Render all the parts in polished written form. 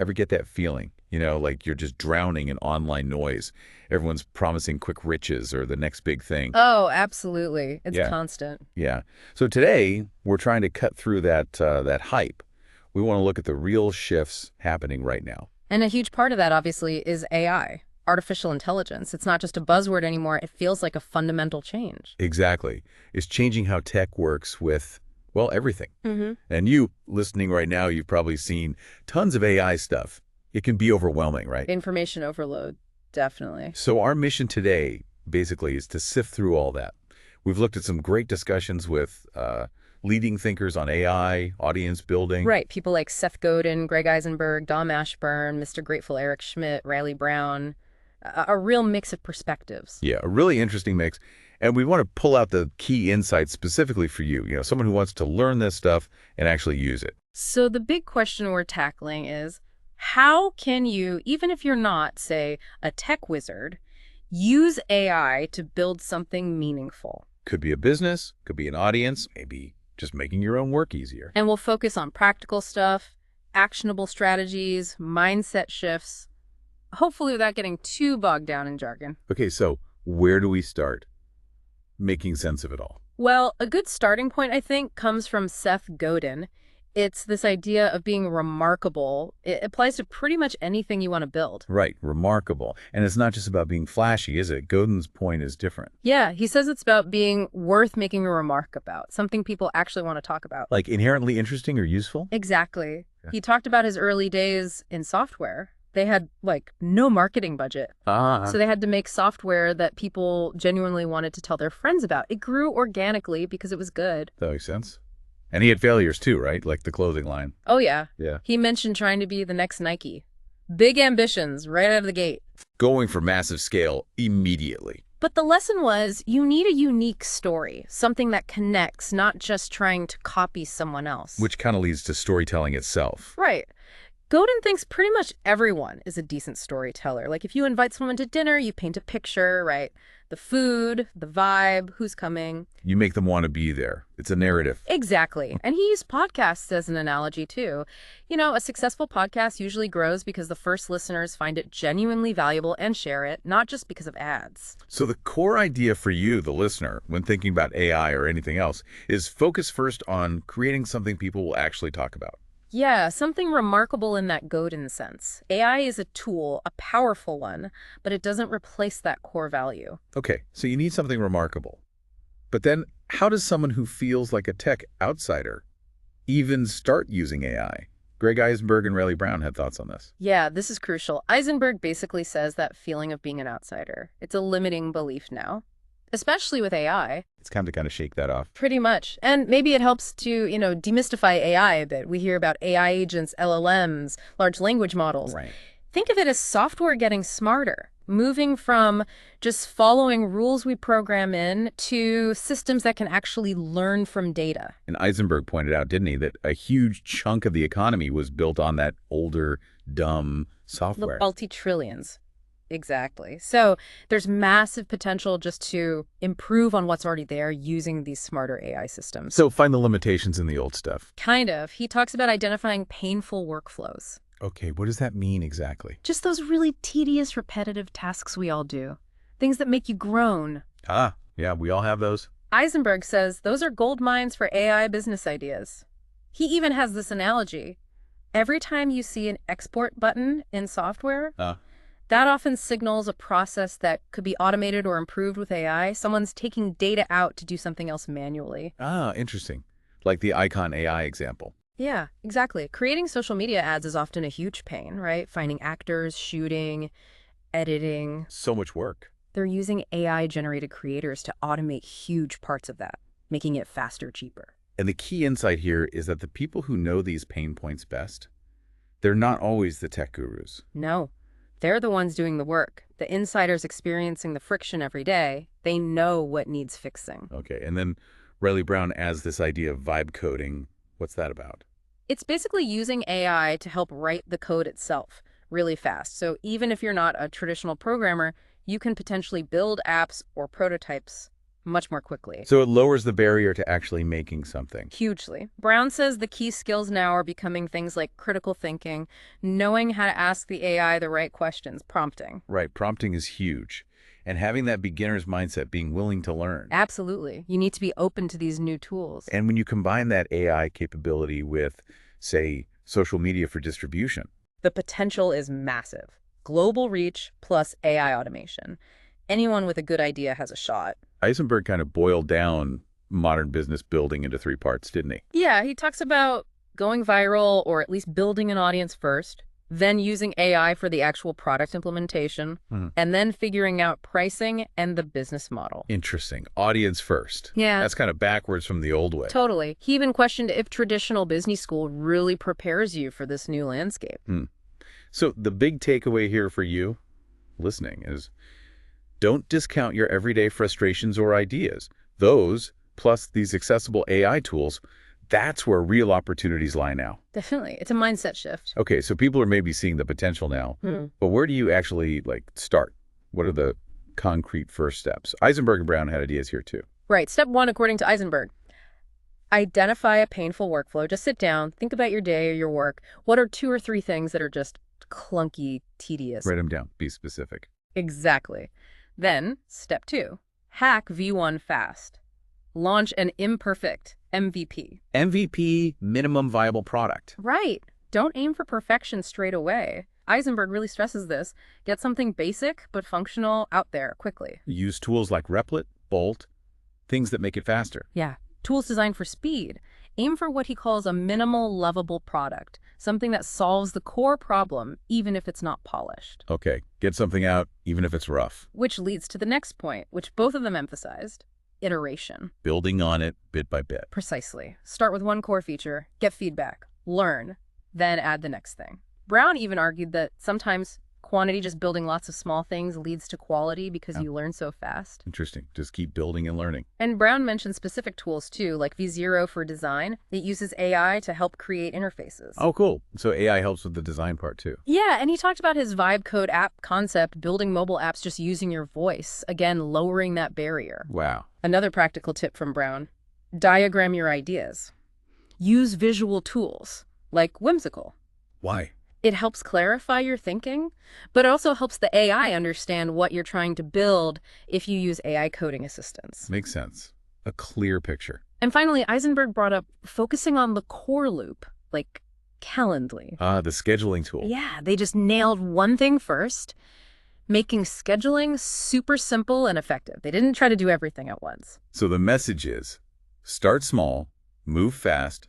Ever get that feeling? Like you're just drowning in online noise. Everyone's promising quick riches or the next big thing. Oh, absolutely. It's Yeah, constant. yeah. So today we're trying to cut through that hype. We want to look at the real shifts happening right now. And a huge part of that, obviously, is AI, artificial intelligence. It's not just a buzzword anymore. It feels like a fundamental change. Exactly. It's changing how tech works with, well, everything. Hmm. And you listening right now, you've probably seen tons of AI stuff. It can be overwhelming, right? Information overload, definitely. So our mission today basically is to sift through all that. We've looked at some great discussions with leading thinkers on AI, audience building. Right. People like Seth Godin, Greg Eisenberg, Dom Ashburn, Mr. Grateful Eric Schmidt, Riley Brown. A real mix of perspectives. Yeah, a really interesting mix. And we want to pull out the key insights specifically for you, someone who wants to learn this stuff and actually use it. So the big question we're tackling is, how can you, even if you're not, say, a tech wizard, use AI to build something meaningful? Could be a business, could be an audience, maybe just making your own work easier. And we'll focus on practical stuff, actionable strategies, mindset shifts, hopefully without getting too bogged down in jargon. Okay, so where do we start making sense of it all? Well, a good starting point, I think, comes from Seth Godin. It's this idea of being remarkable. It applies to pretty much anything you want to build. Right, remarkable. And it's not just about being flashy, is it? Godin's point is different. Yeah, he says it's about being worth making a remark about, something people actually want to talk about. Like inherently interesting or useful? Exactly. Yeah. He talked about his early days in software. They had, no marketing budget. So they had to make software that people genuinely wanted to tell their friends about. It grew organically because it was good. That makes sense. And he had failures too, right? Like the clothing line. Oh, yeah. Yeah. He mentioned trying to be the next Nike. Big ambitions right out of the gate. Going for massive scale immediately. But the lesson was you need a unique story, something that connects, not just trying to copy someone else. Which kind of leads to storytelling itself. Right. Godin thinks pretty much everyone is a decent storyteller. Like if you invite someone to dinner, you paint a picture, right? The food, the vibe, who's coming. You make them want to be there. It's a narrative. Exactly. And he used podcasts as an analogy too. A successful podcast usually grows because the first listeners find it genuinely valuable and share it, not just because of ads. So the core idea for you, the listener, when thinking about AI or anything else, is focus first on creating something people will actually talk about. Yeah, something remarkable in that Godin sense. AI is a tool, a powerful one, but it doesn't replace that core value. Okay, so you need something remarkable. But then how does someone who feels like a tech outsider even start using AI? Greg Eisenberg and Riley Brown had thoughts on this. Yeah, this is crucial. Eisenberg basically says that feeling of being an outsider. It's a limiting belief now, especially with AI. It's time to kind of shake that off. Pretty much. And maybe it helps to, demystify AI a bit. We hear about AI agents, LLMs, large language models. Right. Think of it as software getting smarter, moving from just following rules we program in to systems that can actually learn from data. And Eisenberg pointed out, didn't he, that a huge chunk of the economy was built on that older, dumb software. The multi-trillions. Exactly. So there's massive potential just to improve on what's already there using these smarter AI systems. So find the limitations in the old stuff. Kind of. He talks about identifying painful workflows. Okay, what does that mean exactly? Just those really tedious, repetitive tasks we all do. Things that make you groan. Ah, yeah, we all have those. Eisenberg says those are gold mines for AI business ideas. He even has this analogy. Every time you see an export button in software, that often signals a process that could be automated or improved with AI. Someone's taking data out to do something else manually. Ah, interesting. Like the Icon AI example. Yeah, exactly. Creating social media ads is often a huge pain, right? Finding actors, shooting, editing. So much work. They're using AI-generated creators to automate huge parts of that, making it faster, cheaper. And the key insight here is that the people who know these pain points best, they're not always the tech gurus. No. They're the ones doing the work. The insiders experiencing the friction every day. They know what needs fixing. Okay, and then Riley Brown adds this idea of vibe coding. What's that about? It's basically using AI to help write the code itself really fast. So even if you're not a traditional programmer, you can potentially build apps or prototypes much more quickly. So it lowers the barrier to actually making something. Hugely. Brown says the key skills now are becoming things like critical thinking, knowing how to ask the AI the right questions, prompting. Right, prompting is huge. And having that beginner's mindset, being willing to learn. Absolutely. You need to be open to these new tools. And when you combine that AI capability with, say, social media for distribution, The potential is massive. Global reach plus AI automation. Anyone with a good idea has a shot. Eisenberg kind of boiled down modern business building into 3 parts, didn't he? Yeah, he talks about going viral or at least building an audience first, then using AI for the actual product implementation, and then figuring out pricing and the business model. Interesting. Audience first. Yeah. That's kind of backwards from the old way. Totally. He even questioned if traditional business school really prepares you for this new landscape. So the big takeaway here for you listening is don't discount your everyday frustrations or ideas. Those, plus these accessible AI tools, that's where real opportunities lie now. Definitely. It's a mindset shift. Okay, so people are maybe seeing the potential now, but where do you actually start? What are the concrete first steps? Eisenberg and Brown had ideas here too. Right. Step 1, according to Eisenberg, identify a painful workflow. Just sit down, think about your day or your work. What are 2 or 3 things that are just clunky, tedious? Write them down. Be specific. Exactly. Then, step 2, hack V1 fast. Launch an imperfect MVP. MVP, minimum viable product. Right. Don't aim for perfection straight away. Eisenberg really stresses this. Get something basic but functional out there quickly. Use tools like Replit, Bolt, things that make it faster. Yeah. Tools designed for speed. Aim for what he calls a minimal lovable product, something that solves the core problem, even if it's not polished. Okay, get something out, even if it's rough. Which leads to the next point, which both of them emphasized, iteration. Building on it bit by bit. Precisely. Start with one core feature, get feedback, learn, then add the next thing. Brown even argued that sometimes quantity, just building lots of small things, leads to quality because you learn so fast. Interesting. Just keep building and learning. And Brown mentioned specific tools too, like V0 for design. It uses AI to help create interfaces. Oh, cool. So AI helps with the design part too. Yeah, and he talked about his Vibe Code app concept, building mobile apps just using your voice, again, lowering that barrier. Wow. Another practical tip from Brown, diagram your ideas. Use visual tools, like Whimsical. Why? It helps clarify your thinking, but it also helps the AI understand what you're trying to build if you use AI coding assistance. Makes sense. A clear picture. And finally, Eisenberg brought up focusing on the core loop, like Calendly. Ah, the scheduling tool. Yeah, they just nailed one thing first, making scheduling super simple and effective. They didn't try to do everything at once. So the message is, start small, move fast,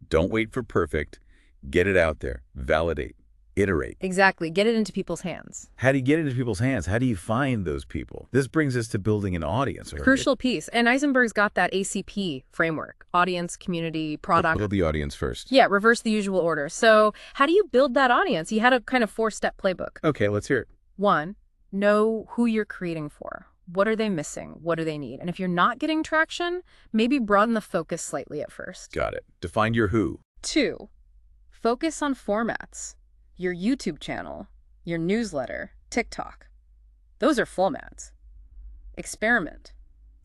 don't wait for perfect, get it out there, validate, iterate. Exactly. Get it into people's hands. How do you get it into people's hands? How do you find those people? This brings us to building an audience. Crucial piece. And Eisenberg's got that ACP framework, audience, community, product. Build the audience first. Yeah, reverse the usual order. So how do you build that audience? He had a kind of 4-step playbook. Okay, let's hear it. 1, know who you're creating for. What are they missing? What do they need? And if you're not getting traction, maybe broaden the focus slightly at first. Got it. Define your who. 2, focus on formats. Your YouTube channel, your newsletter, TikTok. Those are formats. Experiment.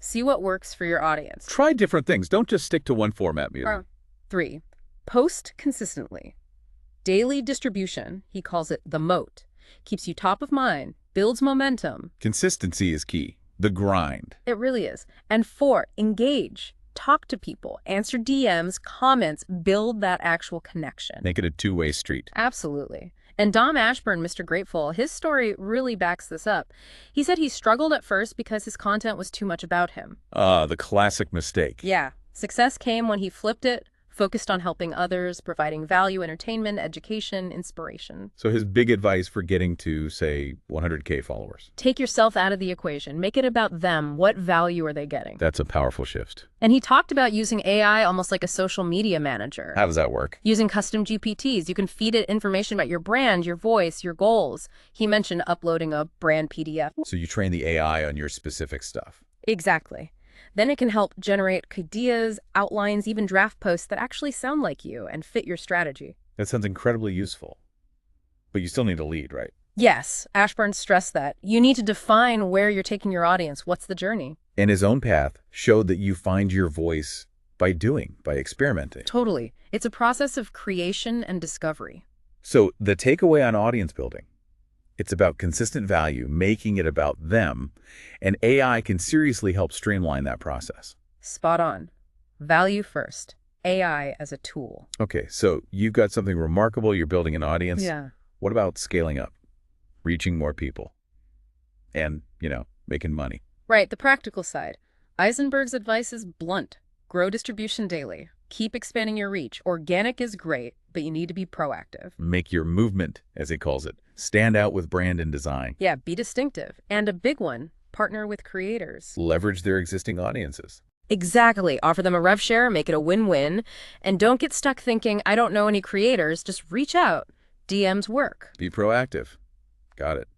See what works for your audience. Try different things. Don't just stick to one format, Mira. 3, post consistently. Daily distribution, he calls it the moat, keeps you top of mind, builds momentum. Consistency is key. The grind. It really is. And 4, engage. Talk to people, answer DMs, comments, build that actual connection. Make it a two-way street. Absolutely. And Dom Ashburn, Mr. Grateful, his story really backs this up. He said he struggled at first because his content was too much about him. The classic mistake. Yeah. Success came when he flipped it, focused on helping others, providing value, entertainment, education, inspiration. So his big advice for getting to, say, 100K followers. Take yourself out of the equation. Make it about them. What value are they getting? That's a powerful shift. And he talked about using AI almost like a social media manager. How does that work? Using custom GPTs. You can feed it information about your brand, your voice, your goals. He mentioned uploading a brand PDF. So you train the AI on your specific stuff. Exactly. Then it can help generate ideas, outlines, even draft posts that actually sound like you and fit your strategy. That sounds incredibly useful. But you still need a lead, right? Yes, Ashburn stressed that. You need to define where you're taking your audience. What's the journey? And his own path showed that you find your voice by doing, by experimenting. Totally. It's a process of creation and discovery. So the takeaway on audience building, it's about consistent value, making it about them, and AI can seriously help streamline that process. Spot on. Value first. AI as a tool. Okay, so you've got something remarkable. You're building an audience. Yeah. What about scaling up, reaching more people, and, making money? Right, the practical side. Eisenberg's advice is blunt. Grow distribution daily. Keep expanding your reach. Organic is great, but you need to be proactive. Make your movement, as he calls it. Stand out with brand and design. Yeah, be distinctive. And a big one, partner with creators. Leverage their existing audiences. Exactly. Offer them a rev share, make it a win-win. And don't get stuck thinking, I don't know any creators. Just reach out. DMs work. Be proactive. Got it.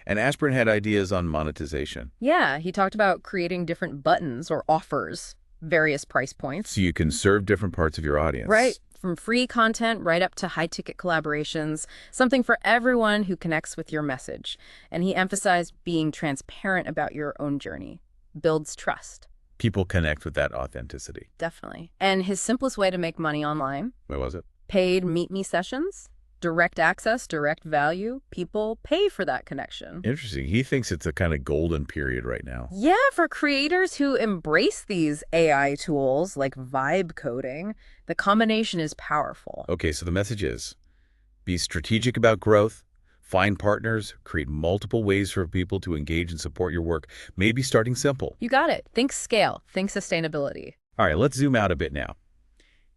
And Ashburn had ideas on monetization. Yeah, he talked about creating different buttons or offers, various price points. So you can serve different parts of your audience. Right. From free content right up to high-ticket collaborations, something for everyone who connects with your message. And he emphasized being transparent about your own journey. Builds trust. People connect with that authenticity. Definitely. And his simplest way to make money online? What was it? Paid Meet Me sessions. Direct access, direct value. People pay for that connection. Interesting. He thinks it's a kind of golden period right now. Yeah, for creators who embrace these AI tools like vibe coding, the combination is powerful. Okay, so the message is, be strategic about growth, find partners, create multiple ways for people to engage and support your work, maybe starting simple. You got it. Think scale. Think sustainability. All right, let's zoom out a bit now.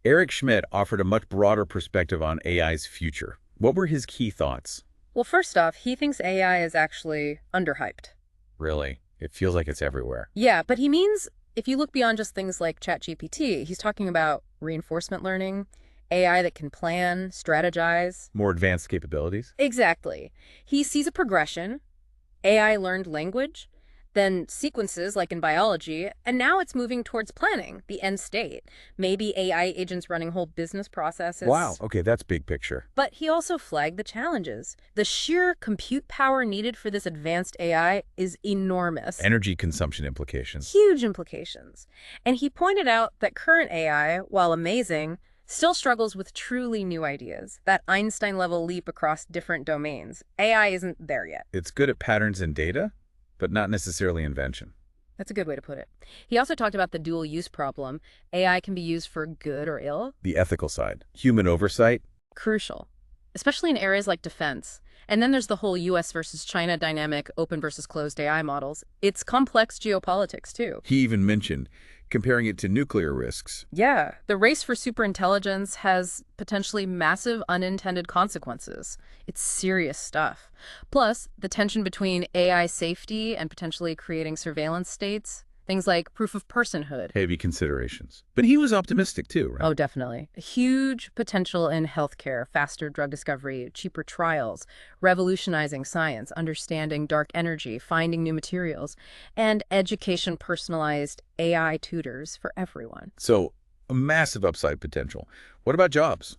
Eric Schmidt offered a much broader perspective on AI's future. What were his key thoughts? Well, first off, he thinks AI is actually underhyped. Really? It feels like it's everywhere. Yeah, but he means if you look beyond just things like ChatGPT, he's talking about reinforcement learning, AI that can plan, strategize. More advanced capabilities? Exactly. He sees a progression, AI learned language, then sequences like in biology, and now it's moving towards planning, the end state. Maybe AI agents running whole business processes. Wow, okay, that's big picture. But he also flagged the challenges. The sheer compute power needed for this advanced AI is enormous. Energy consumption implications. Huge implications. And he pointed out that current AI, while amazing, still struggles with truly new ideas. That Einstein-level leap across different domains. AI isn't there yet. It's good at patterns and data, but not necessarily invention. That's a good way to put it. He also talked about the dual use problem. AI can be used for good or ill. The ethical side. Human oversight. Crucial, especially in areas like defense. And then there's the whole US versus China dynamic, open versus closed AI models. It's complex geopolitics, too. He even mentioned comparing it to nuclear risks. Yeah, the race for superintelligence has potentially massive unintended consequences. It's serious stuff. Plus, the tension between AI safety and potentially creating surveillance states, things like proof of personhood. Heavy considerations. But he was optimistic too, right? Oh, definitely. A huge potential in healthcare, faster drug discovery, cheaper trials, revolutionizing science, understanding dark energy, finding new materials, and education personalized AI tutors for everyone. So, a massive upside potential. What about jobs?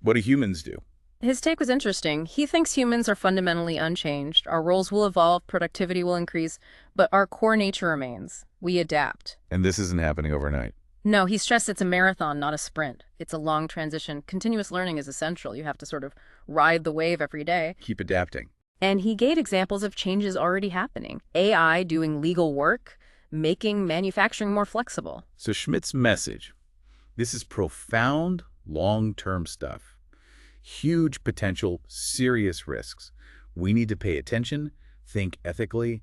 What do humans do? His take was interesting. He thinks humans are fundamentally unchanged. Our roles will evolve, productivity will increase, but our core nature remains. We adapt. And this isn't happening overnight. No, he stressed it's a marathon, not a sprint. It's a long transition. Continuous learning is essential. You have to sort of ride the wave every day. Keep adapting. And he gave examples of changes already happening. AI doing legal work, making manufacturing more flexible. So Schmidt's message, this is profound, long-term stuff. Huge potential, serious risks. We need to pay attention, think ethically,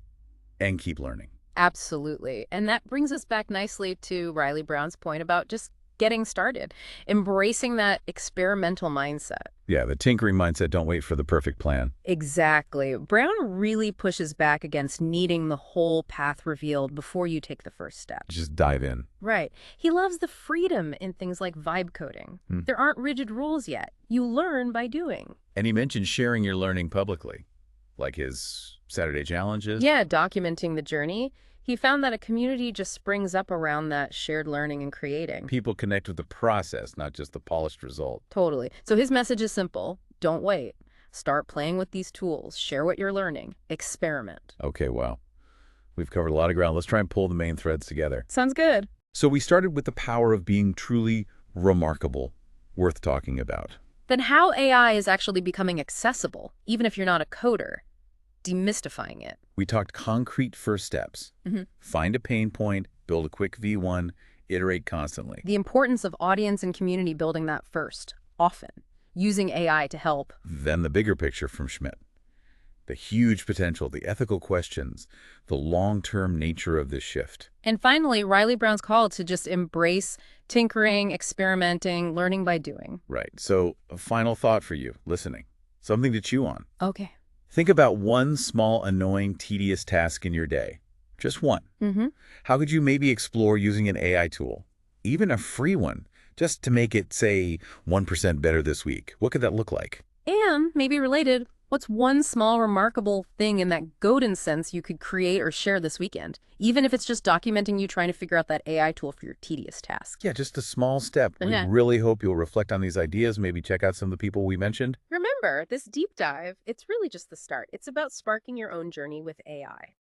and keep learning. Absolutely. And that brings us back nicely to Riley Brown's point about just getting started, embracing that experimental mindset. Yeah, the tinkering mindset, don't wait for the perfect plan. Exactly. Brown really pushes back against needing the whole path revealed before you take the first step. Just dive in. Right. He loves the freedom in things like vibe coding. There aren't rigid rules yet. You learn by doing. And he mentioned sharing your learning publicly, like his Saturday challenges. Yeah, documenting the journey. He found that a community just springs up around that shared learning and creating. People connect with the process, not just the polished result. Totally. So his message is simple. Don't wait. Start playing with these tools. Share what you're learning. Experiment. Okay, wow. We've covered a lot of ground. Let's try and pull the main threads together. Sounds good. So we started with the power of being truly remarkable, worth talking about. Then how AI is actually becoming accessible, even if you're not a coder, demystifying it. We talked concrete first steps. Find a pain point, build a quick V1, iterate constantly. The importance of audience and community building that first, often, using AI to help. Then the bigger picture from Schmidt. The huge potential, the ethical questions, the long-term nature of this shift. And finally, Riley Brown's call to just embrace tinkering, experimenting, learning by doing. Right. So a final thought for you, listening. Something to chew on. Okay. Think about one small, annoying, tedious task in your day. Just one. How could you maybe explore using an AI tool, even a free one, just to make it, say, 1% better this week? What could that look like? And, maybe related, what's one small remarkable thing in that Godin sense you could create or share this weekend, even if it's just documenting you trying to figure out that AI tool for your tedious task? Yeah, just a small step. We really hope you'll reflect on these ideas, maybe check out some of the people we mentioned. Remember, this deep dive, it's really just the start. It's about sparking your own journey with AI.